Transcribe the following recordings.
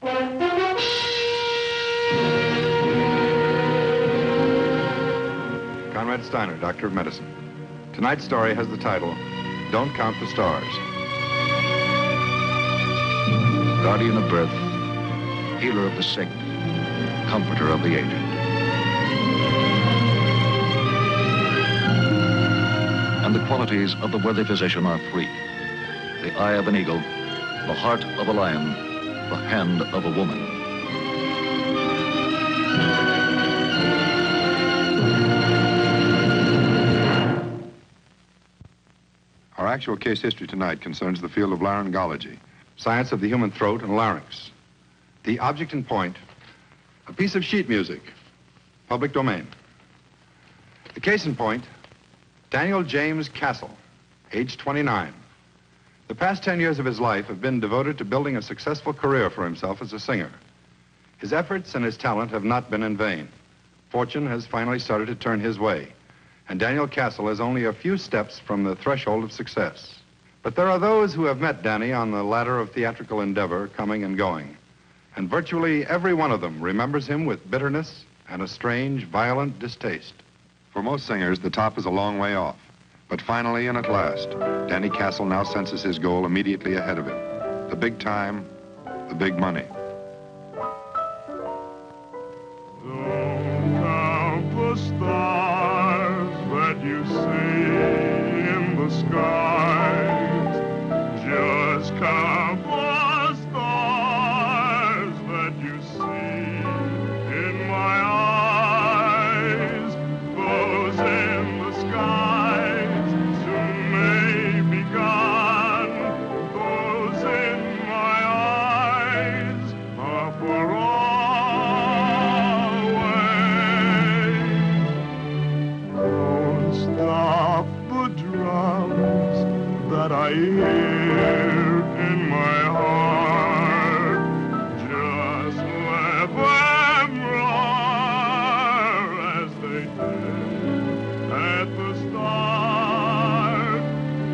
Konrad Styner, Doctor of Medicine. Tonight's story has the title, Don't Count the Stars. Guardian of birth, healer of the sick, comforter of the aged. And the qualities of the worthy physician are three: the eye of an eagle, the heart of a lion, the hand of a woman. Our actual case history tonight concerns the field of laryngology, science of the human throat and larynx. The object in point, a piece of sheet music, public domain. The case in point, Daniel James Castle, age 29. The past 10 years of his life have been devoted to building a successful career for himself as a singer. His efforts and his talent have not been in vain. Fortune has finally started to turn his way, and Daniel Castle is only a few steps from the threshold of success. But there are those who have met Danny on the ladder of theatrical endeavor, coming and going, and virtually every one of them remembers him with bitterness and a strange, violent distaste. For most singers, the top is a long way off. But finally and at last, Danny Castle now senses his goal immediately ahead of him. The big time, the big money. Don't count the stars that you see in the skies. Just count the stars that you see in my eyes. Those in the skies soon may be gone. Those in my eyes are for always. Don't stop the drums that I hear in my heart. Just let them roar as they did at the start.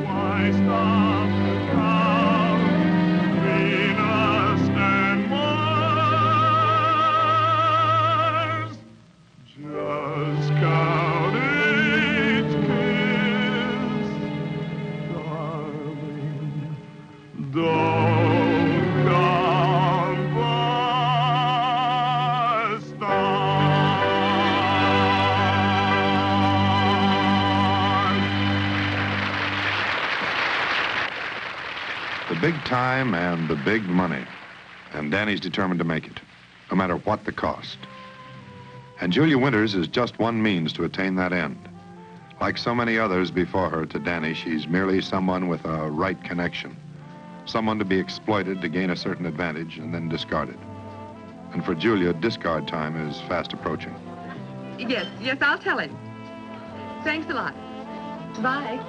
Why stop to count Venus and Mars? Just count each kiss, darling. Don't count the stars. The big time and the big money. And Danny's determined to make it, no matter what the cost. And Julia Winters is just one means to attain that end. Like so many others before her, to Danny, she's merely someone with a right connection. Someone to be exploited to gain a certain advantage and then discarded. And for Julia, discard time is fast approaching. Yes, I'll tell him. Thanks a lot. Bye.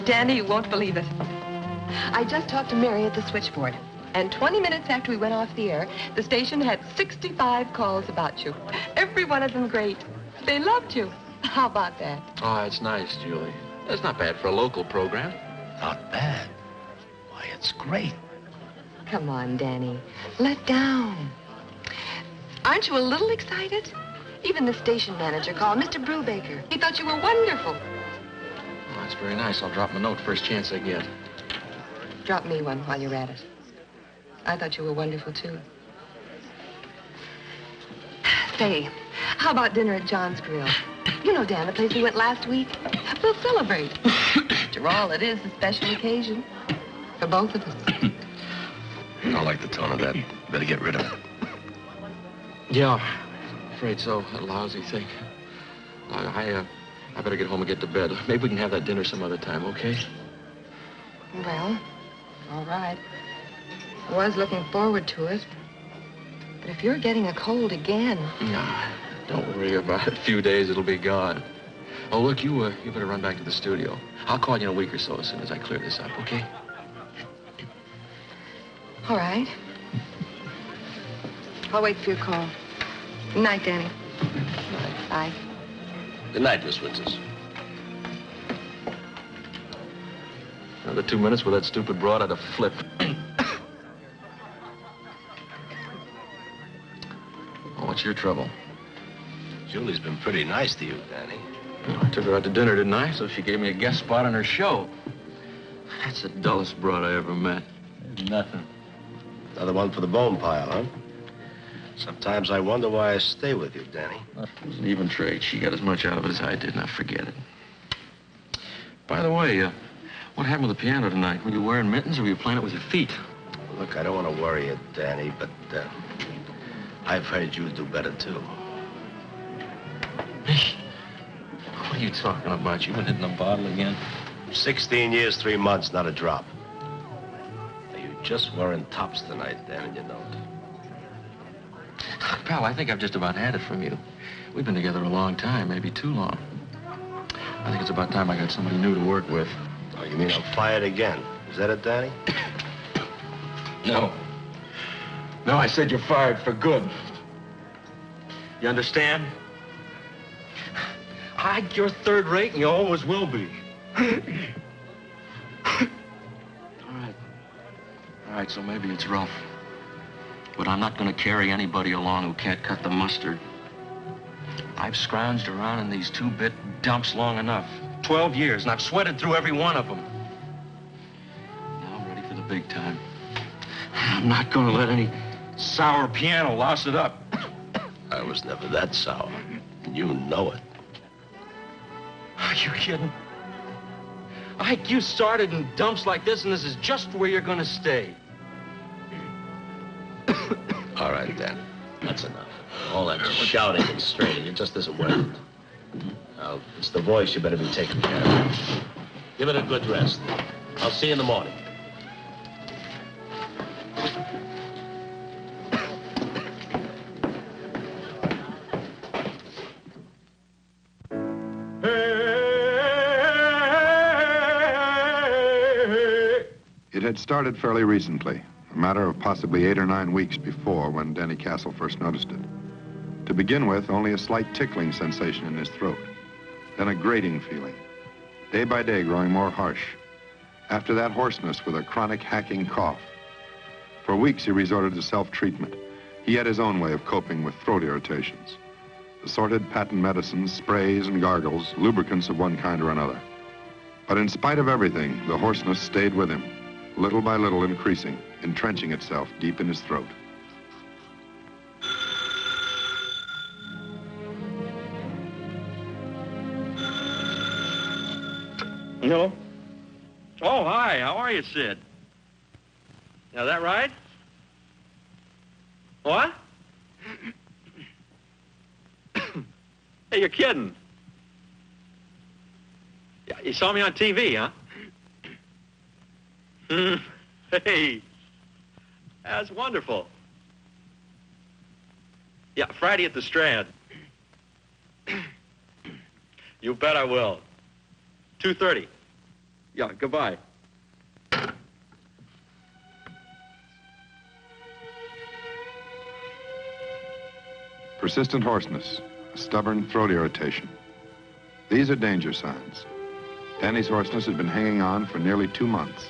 Danny, you won't believe it. I just talked to Mary at the switchboard, and 20 minutes after we went off the air, the station had 65 calls about you. Every one of them great. They loved you. How about that? Oh, it's nice, Julie. That's not bad for a local program. Not bad. Why, it's great. Come on, Danny. Let down. Aren't you a little excited? Even the station manager called, Mr. Brubaker. He thought you were wonderful. Oh, that's very nice. I'll drop him a note first chance I get. Drop me one while you're at it. I thought you were wonderful, too. Say, how about dinner at John's Grill? You know, Dan, the place we went last week. We'll celebrate. After all, it is a special occasion for both of us. I don't like the tone of that. Better get rid of it. Yeah, I'm afraid so. That lousy thing. I better get home and get to bed. Maybe we can have that dinner some other time, okay? Well, all right. I was looking forward to it. But if you're getting a cold again... Nah, don't worry about it. A few days, it'll be gone. Oh, look, you better run back to the studio. I'll call you in a week or so as soon as I clear this up, okay? All right. I'll wait for your call. Good night, Danny. Good night. Bye. Good night, Miss Winters. Another 2 minutes with that stupid broad, I'd have flipped. Oh, what's your trouble? Julie's been pretty nice to you, Danny. I took her out to dinner, didn't I? So she gave me a guest spot on her show. That's the dullest broad I ever met. Nothing. Another one for the bone pile, huh? Sometimes I wonder why I stay with you, Danny. It was an even trade. She got as much out of it as I did, and I forget it. By the way, what happened with the piano tonight? Were you wearing mittens or were you playing it with your feet? Look, I don't want to worry you, Danny, but I've heard you do better, too. What are you talking about? You been hitting the bottle again? 16 years, 3 months, not a drop. Now, you just wearing tops tonight, Danny, you know it. Pal, I think I've just about had it from you. We've been together a long time, maybe too long. I think it's about time I got somebody new to work with. Oh, you mean I'm fired again? Is that it, Danny? No. No, I said you're fired for good. You understand? You're third rate and you always will be. All right, so maybe it's rough. But I'm not going to carry anybody along who can't cut the mustard. I've scrounged around in these two-bit dumps long enough. 12 years, and I've sweated through every one of them. Now I'm ready for the big time. I'm not going to let any sour piano louse it up. I was never that sour. You know it. Are you kidding? Ike, you started in dumps like this, and this is just where you're going to stay. All right, Danny. That's enough. All that shouting and straining, it just isn't worth it. Now, it's the voice you better be taking care of. Give it a good rest. I'll see you in the morning. It had started fairly recently, a matter of possibly 8 or 9 weeks before when Denny Castle first noticed it. To begin with, only a slight tickling sensation in his throat, then a grating feeling, day by day growing more harsh. After that, hoarseness with a chronic hacking cough. For weeks, he resorted to self-treatment. He had his own way of coping with throat irritations. Assorted patent medicines, sprays and gargles, lubricants of one kind or another. But in spite of everything, the hoarseness stayed with him, little by little increasing, entrenching itself deep in his throat. Hello? Oh, hi. How are you, Sid? Now, that right? What? Hey, you're kidding. Yeah, you saw me on TV, huh? Hey, that's wonderful. Yeah, Friday at the Strand. You bet I will. 2:30. Yeah, goodbye. Persistent hoarseness, a stubborn throat irritation. These are danger signs. Danny's hoarseness had been hanging on for nearly 2 months.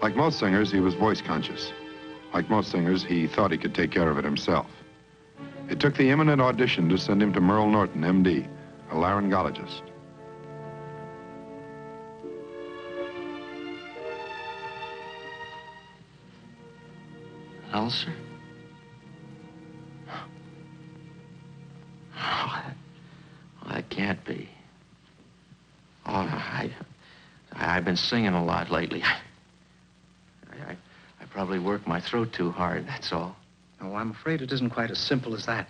Like most singers, he was voice conscious. Like most singers, he thought he could take care of it himself. It took the imminent audition to send him to Merle Norton, MD, a laryngologist. Ulcer? Oh, that can't be. Oh, I've been singing a lot lately. I probably work my throat too hard, that's all. Oh, I'm afraid it isn't quite as simple as that.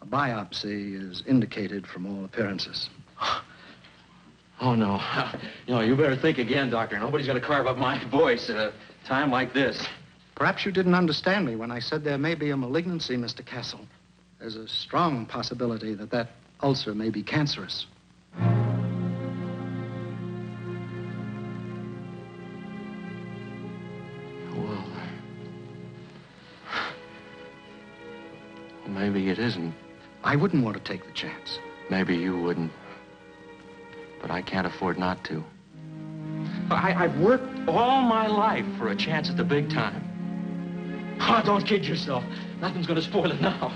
A biopsy is indicated from all appearances. Oh, no. You better think again, Doctor. Nobody's going to carve up my voice at a time like this. Perhaps you didn't understand me when I said there may be a malignancy, Mr. Castle. There's a strong possibility that that ulcer may be cancerous. Well, maybe it isn't. I wouldn't want to take the chance. Maybe you wouldn't. But I can't afford not to. I've worked all my life for a chance at the big time. Oh, don't kid yourself. Nothing's gonna spoil it now.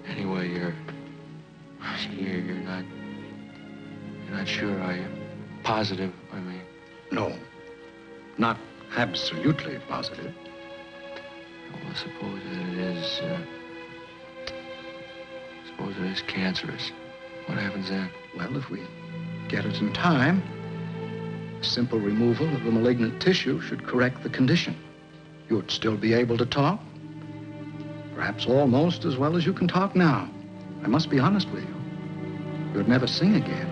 Anyway, you're not sure, are you? Positive, I mean. No, not absolutely positive. Well, suppose it is cancerous. What happens then? Well, if we get it in time, simple removal of the malignant tissue should correct the condition. You'd still be able to talk, perhaps almost as well as you can talk now. I must be honest with you. You'd never sing again.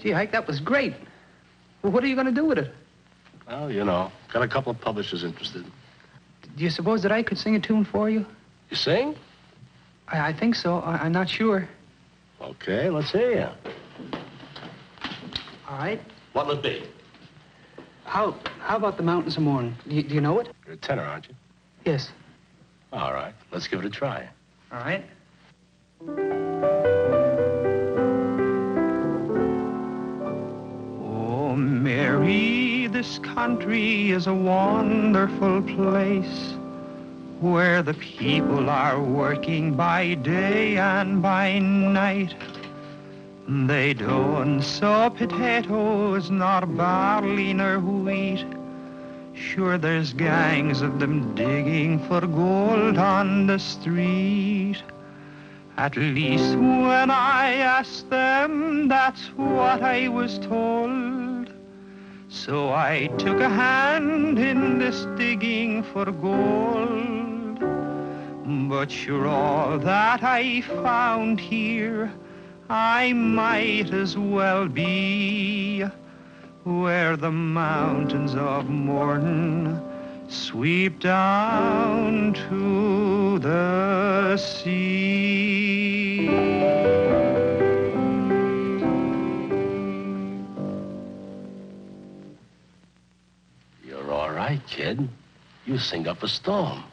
Gee, Ike, that was great. Well, what are you going to do with it? Well, you know, got a couple of publishers interested. Do you suppose that I could sing a tune for you? You sing? I think so. I'm not sure. Okay, let's hear you. All right. What'll it be? How about The Mountains of Morning? Do you know it? You're a tenor, aren't you? Yes. All right, let's give it a try. All right. Oh, Mary, this country is a wonderful place where the people are working by day and by night. They don't sow potatoes, nor barley, nor wheat. Sure, there's gangs of them digging for gold on the street. At least when I asked them, that's what I was told. So I took a hand in this digging for gold. But sure, all that I found here, I might as well be where the mountains of morning sweep down to the sea. You're all right, kid. You sing up a storm.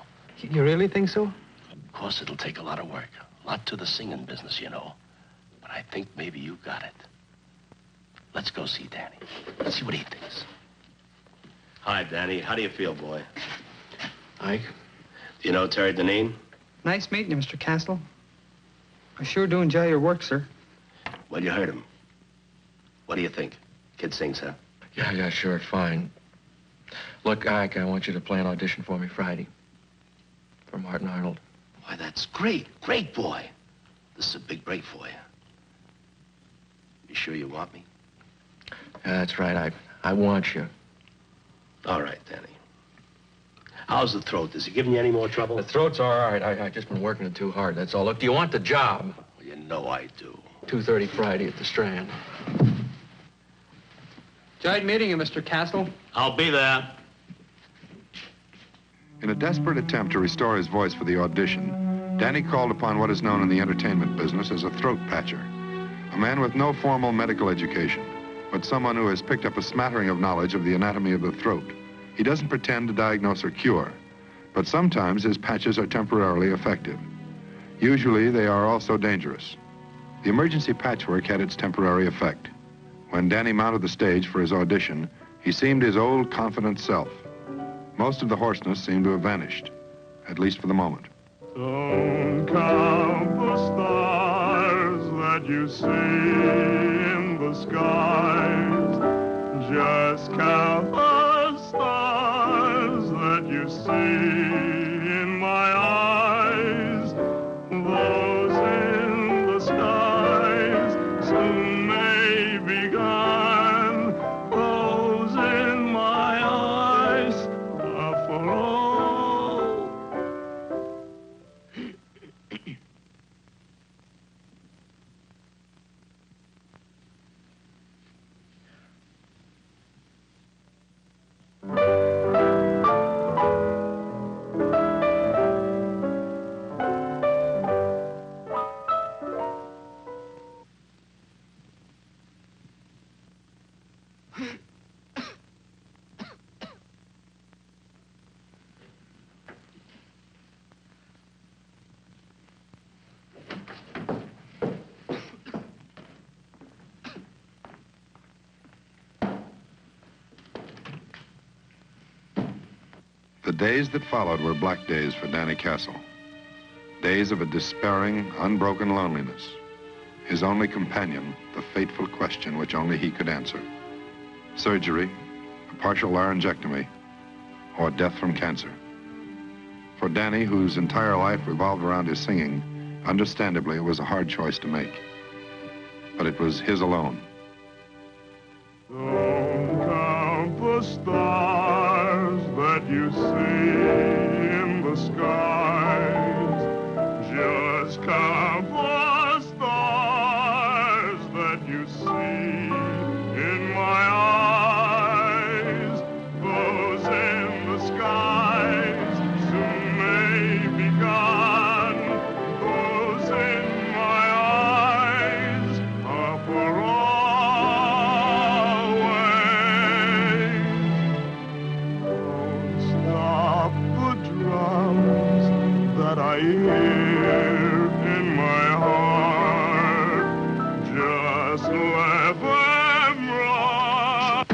You really think so? Of course, it'll take a lot of work. A lot to the singing business, you know. But I think maybe you got it. Let's go see Danny. Let's see what he thinks. Hi, Danny. How do you feel, boy? Ike? Do you know Terry Deneen? Nice meeting you, Mr. Castle. I sure do enjoy your work, sir. Well, you heard him. What do you think? Kid sings, huh? Yeah, sure, fine. Look, Ike, I want you to play an audition for me Friday. For Martin Arnold. Why, that's great. Great, boy. This is a big break for you. You sure you want me? Yeah, that's right, I want you. All right, Danny. How's the throat? Is it giving you any more trouble? The throat's all right. I've just been working it too hard, that's all. Look, do you want the job? Well, you know I do. 2:30 Friday at the Strand. Enjoyed meeting you, Mr. Castle. I'll be there. In a desperate attempt to restore his voice for the audition, Danny called upon what is known in the entertainment business as a throat patcher, a man with no formal medical education, but someone who has picked up a smattering of knowledge of the anatomy of the throat. He doesn't pretend to diagnose or cure, but sometimes his patches are temporarily effective. Usually, they are also dangerous. The emergency patchwork had its temporary effect. When Danny mounted the stage for his audition, he seemed his old, confident self. Most of the hoarseness seemed to have vanished, at least for the moment. Don't count the stars that you see in the skies. Just count the stars that you see in my eyes. Those in the skies soon may be gone. Those in my eyes are for all. days that followed were black days for Danny Castle. Days of a despairing, unbroken loneliness. His only companion, the fateful question which only he could answer. Surgery, a partial laryngectomy, or death from cancer. For Danny, whose entire life revolved around his singing, understandably, it was a hard choice to make. But it was his alone. Don't count the stars that you see in the skies. Just count the stars that you see in my eyes. Those in the skies soon may be gone. Those in my eyes are for always. Don't stop the drums that I hear in my heart. Just let them run.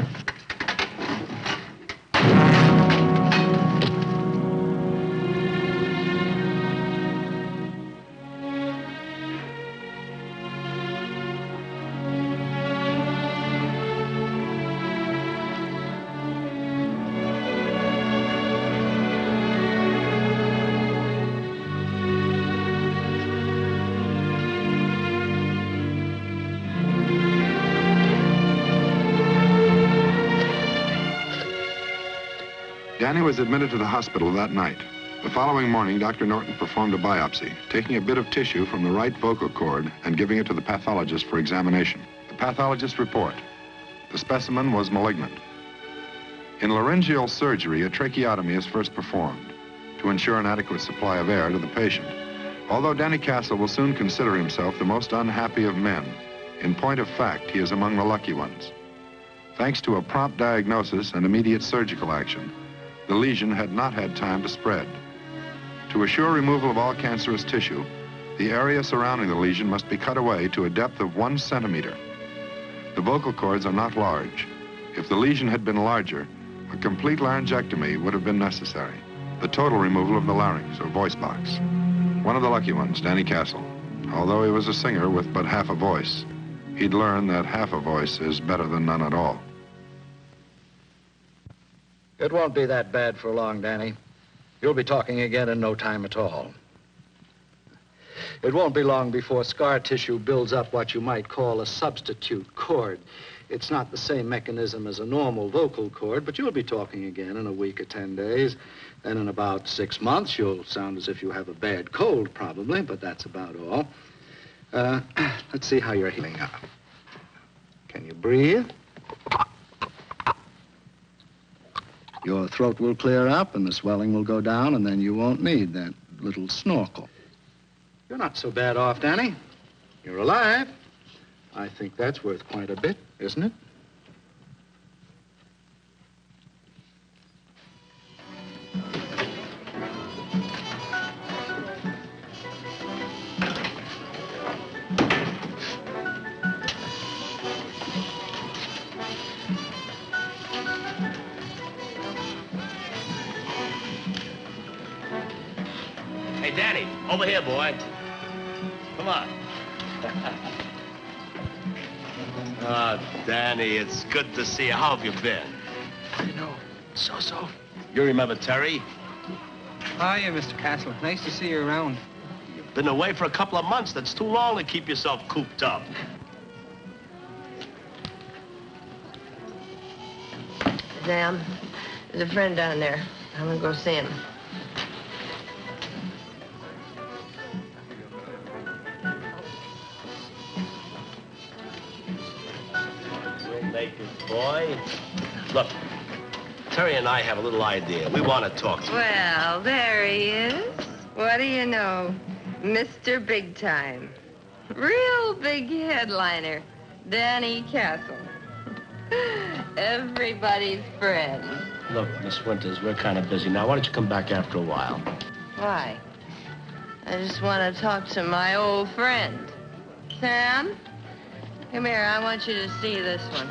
Danny was admitted to the hospital that night. The following morning, Dr. Norton performed a biopsy, taking a bit of tissue from the right vocal cord and giving it to the pathologist for examination. The pathologist's report: the specimen was malignant. In laryngeal surgery, a tracheotomy is first performed to ensure an adequate supply of air to the patient. Although Danny Castle will soon consider himself the most unhappy of men, in point of fact, he is among the lucky ones. Thanks to a prompt diagnosis and immediate surgical action, the lesion had not had time to spread. To assure removal of all cancerous tissue, the area surrounding the lesion must be cut away to a depth of 1 centimeter. The vocal cords are not large. If the lesion had been larger, a complete laryngectomy would have been necessary. The total removal of the larynx, or voice box. One of the lucky ones, Danny Castle. Although he was a singer with but half a voice, he'd learned that half a voice is better than none at all. It won't be that bad for long, Danny. You'll be talking again in no time at all. It won't be long before scar tissue builds up what you might call a substitute cord. It's not the same mechanism as a normal vocal cord, but you'll be talking again in a week or 10 days. Then in about 6 months, you'll sound as if you have a bad cold, probably, but that's about all. Let's see how you're healing up. Can you breathe? Your throat will clear up and the swelling will go down, and then you won't need that little snorkel. You're not so bad off, Danny. You're alive. I think that's worth quite a bit, isn't it? Hey, Danny, over here, boy. Come on. Danny, it's good to see you. How have you been? You know, so. You remember Terry? Hiya, Mr. Castle. Nice to see you around. You've been away for a couple of months. That's too long to keep yourself cooped up. Sam, there's a friend down there. I'm gonna go see him. Naked boy. Look, Terry and I have a little idea. We want to talk to you. Well, there he is. What do you know? Mr. Big Time. Real big headliner. Danny Castle. Everybody's friend. Look, Miss Winters, we're kind of busy now. Why don't you come back after a while? Why? I just want to talk to my old friend. Sam, come here. I want you to see this one.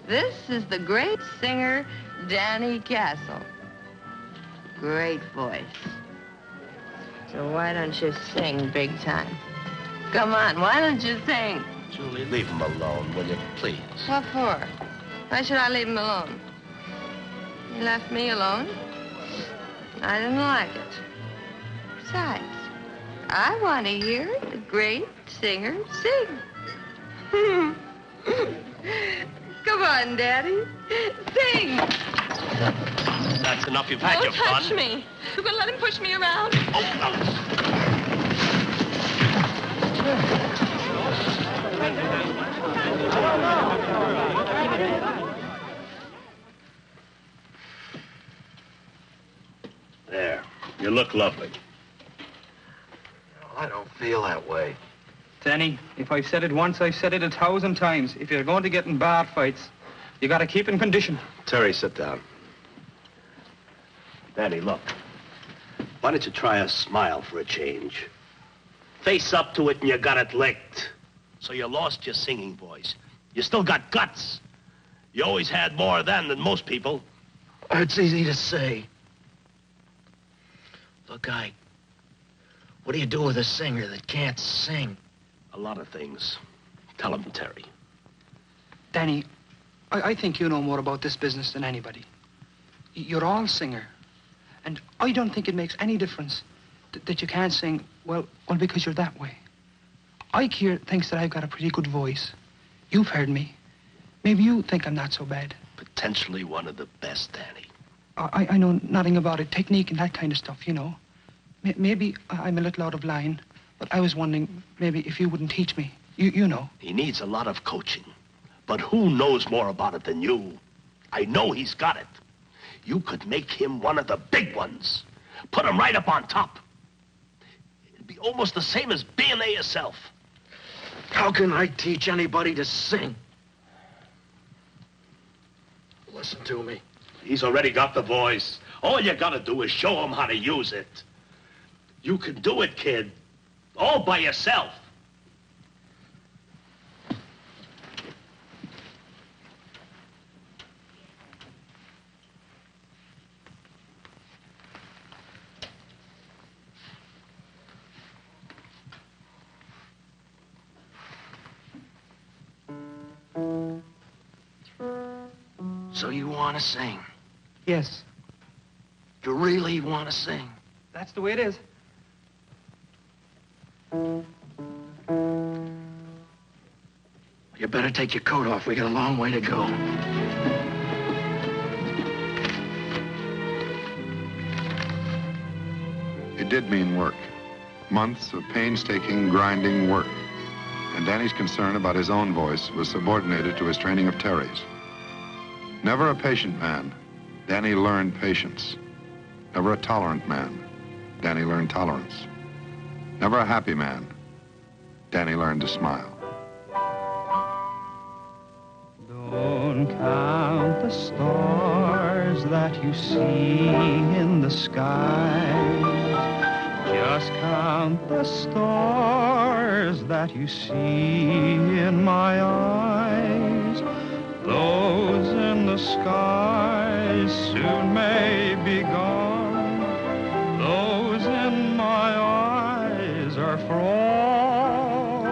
This is the great singer, Danny Castle. great voice. So why don't you sing big time? Come on, why don't you sing? Julie, leave him alone, will you, please? What for? Why should I leave him alone? He left me alone. I didn't like it. Besides, I want to hear the great singer sing. Come on, Daddy. Sing. That's enough. You've had Don't your fun. touch me. You're going to let him push me around? Oh, no. There. You look lovely. I don't feel that way. Danny, if I've said it once, I've said it 1,000 times. If you're going to get in bar fights, you got to keep in condition. Terry, sit down. Danny, look. Why don't you try a smile for a change? Face up to it and you got it licked. So you lost your singing voice. You still got guts. You always had more then than most people. It's easy to say. Look, what do you do with a singer that can't sing? A lot of things. Tell him, Terry. Danny, I think you know more about this business than anybody. You're all singer. And I don't think it makes any difference that you can't sing, well, because you're that way. Ike here thinks that I've got a pretty good voice. You've heard me. Maybe you think I'm not so bad. Potentially one of the best, Danny. I know nothing about it, technique and that kind of stuff, you know. Maybe I'm a little out of line, but I was wondering maybe if you wouldn't teach me. You know. He needs a lot of coaching. But who knows more about it than you? I know he's got it. You could make him one of the big ones. Put him right up on top. It'd be almost the same as being there yourself. How can I teach anybody to sing? Listen to me. He's already got the voice. All you gotta do is show him how to use it. You can do it, kid. All by yourself. So you want to sing? Yes, You really want to sing? that's the way it is. You better take your coat off. We got a long way to go. It did mean work. Months of painstaking, grinding work. And Danny's concern about his own voice was subordinated to his training of Terry's. Never a patient man, Danny learned patience. Never a tolerant man, Danny learned tolerance. Never a happy man, Danny learned to smile. Don't count the stars that you see in the sky. Just count the stars that you see in my eyes. Those in the skies soon may be gone. Those in my eyes are for always.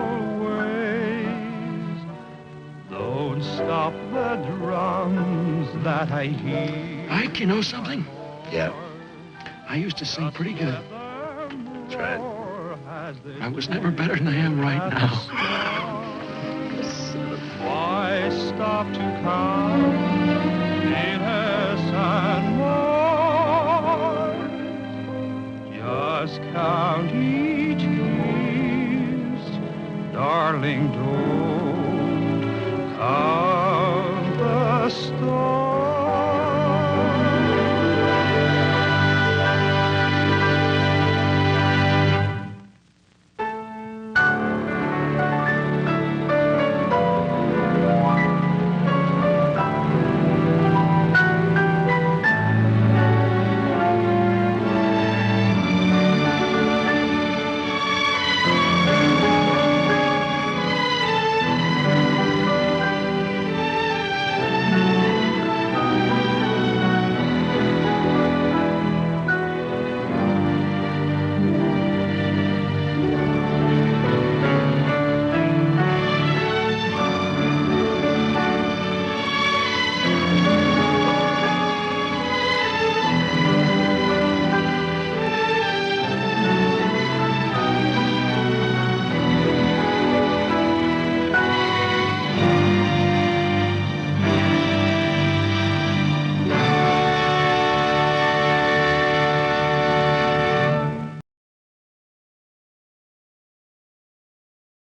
Don't stop the drums that I hear. Ike, you know something? Yeah, I used to sing pretty good. that's right. I was never better than I am right now. Why stop to count less and more? Just count each kiss, darling, don't count.